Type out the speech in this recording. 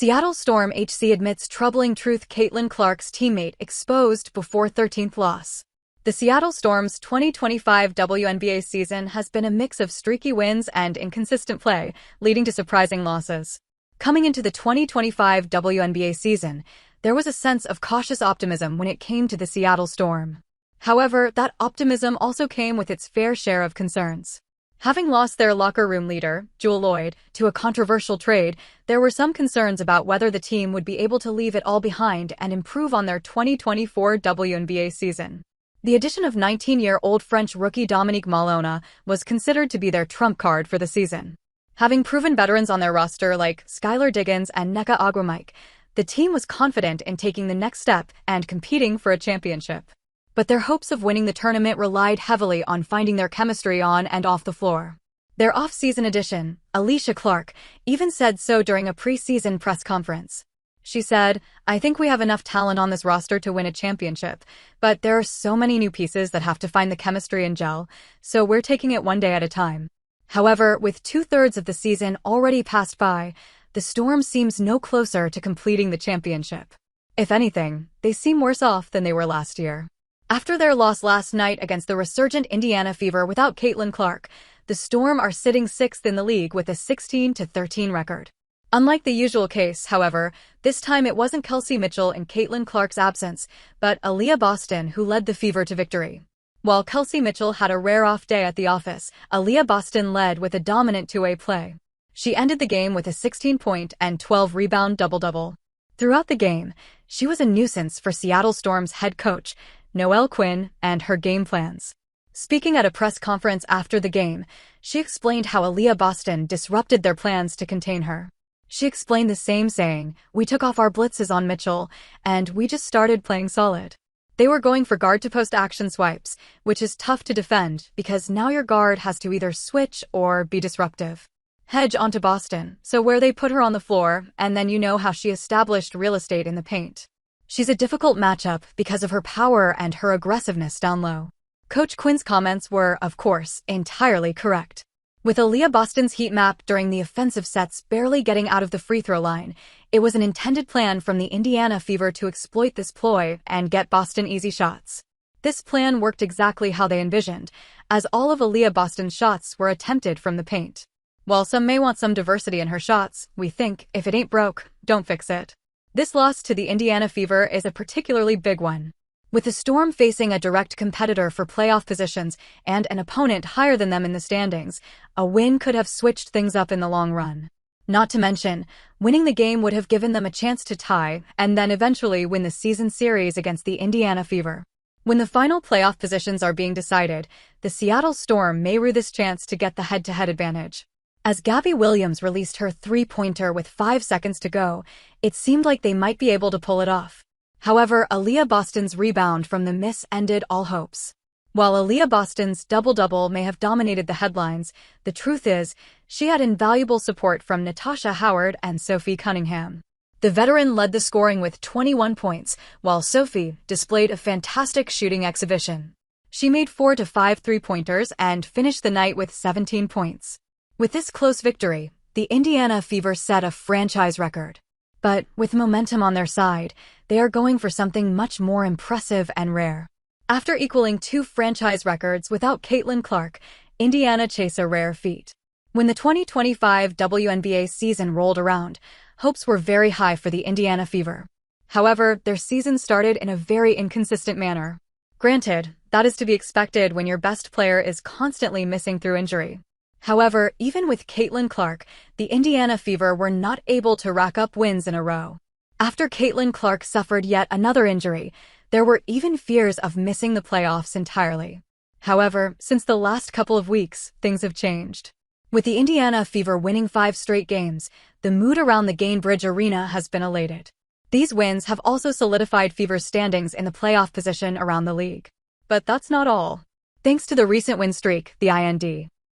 Seattle Storm HC admits troubling truth Caitlin Clark's teammate exposed before 13th loss. The Seattle Storm's 2025 WNBA season has been a mix of streaky wins and inconsistent play, leading to surprising losses. Coming into the 2025 WNBA season, there was a sense of cautious optimism when it came to the Seattle Storm. However, that optimism also came with its fair share of concerns. Having lost their locker room leader, Jewell Loyd, to a controversial trade, there were some concerns about whether the team would be able to leave it all behind and improve on their 2024 WNBA season. The addition of 19-year-old French rookie Dominique Malona was considered to be their trump card for the season. Having proven veterans on their roster like Skylar Diggins and Nneka Ogwumike, the team was confident in taking the next step and competing for a championship. But their hopes of winning the tournament relied heavily on finding their chemistry on and off the floor. Their off-season addition, Alysha Clark, even said so during a pre-season press conference. She said, "I think we have enough talent on this roster to win a championship, but there are so many new pieces that have to find the chemistry and gel, so we're taking it one day at a time." However, with 2/3 of the season already passed by, the Storm seems no closer to completing the championship. If anything, they seem worse off than they were last year. After their loss last night against the resurgent Indiana Fever without Caitlin Clark, the Storm are sitting 6th in the league with a 16-13 record. Unlike the usual case, however, this time it wasn't Kelsey Mitchell in Caitlin Clark's absence, but Aaliyah Boston who led the Fever to victory. While Kelsey Mitchell had a rare off day at the office, Aaliyah Boston led with a dominant two-way play. She ended the game with a 16-point and 12-rebound double-double. Throughout the game, she was a nuisance for Seattle Storm's head coach, Noelle Quinn, and her game plans. Speaking at a press conference after the game, she explained how Aaliyah Boston disrupted their plans to contain her. She explained the same, saying, "We took off our blitzes on Mitchell, and we just started playing solid. They were going for guard-to-post action swipes, which is tough to defend because now your guard has to either switch or be disruptive. Hedge onto Boston, so where they put her on the floor, and then you know how she established real estate in the paint. She's a difficult matchup because of her power and her aggressiveness down low." Coach Quinn's comments were, of course, entirely correct. With Aaliyah Boston's heat map during the offensive sets barely getting out of the free throw line, it was an intended plan from the Indiana Fever to exploit this ploy and get Boston easy shots. This plan worked exactly how they envisioned, as all of Aaliyah Boston's shots were attempted from the paint. While some may want some diversity in her shots, we think, if it ain't broke, don't fix it. This loss to the Indiana Fever is a particularly big one. With the Storm facing a direct competitor for playoff positions and an opponent higher than them in the standings, a win could have switched things up in the long run. Not to mention, winning the game would have given them a chance to tie and then eventually win the season series against the Indiana Fever. When the final playoff positions are being decided, the Seattle Storm may rue this chance to get the head-to-head advantage. As Gabby Williams released her three-pointer with 5 seconds to go, it seemed like they might be able to pull it off. However, Aaliyah Boston's rebound from the miss ended all hopes. While Aaliyah Boston's double-double may have dominated the headlines, the truth is, she had invaluable support from Natasha Howard and Sophie Cunningham. The veteran led the scoring with 21 points, while Sophie displayed a fantastic shooting exhibition. She made 4 to 5 three-pointers and finished the night with 17 points. With this close victory, the Indiana Fever set a franchise record. But with momentum on their side, they are going for something much more impressive and rare. After equaling 2 franchise records without Caitlin Clark, Indiana chased a rare feat. When the 2025 WNBA season rolled around, hopes were very high for the Indiana Fever. However, their season started in a very inconsistent manner. Granted, that is to be expected when your best player is constantly missing through injury. However, even with Caitlin Clark, the Indiana Fever were not able to rack up wins in a row. After Caitlin Clark suffered yet another injury, there were even fears of missing the playoffs entirely. However, since the last couple of weeks, things have changed. With the Indiana Fever winning 5 straight games, the mood around the Gainbridge Arena has been elated. These wins have also solidified Fever's standings in the playoff position around the league. But that's not all. Thanks to the recent win streak, the IND.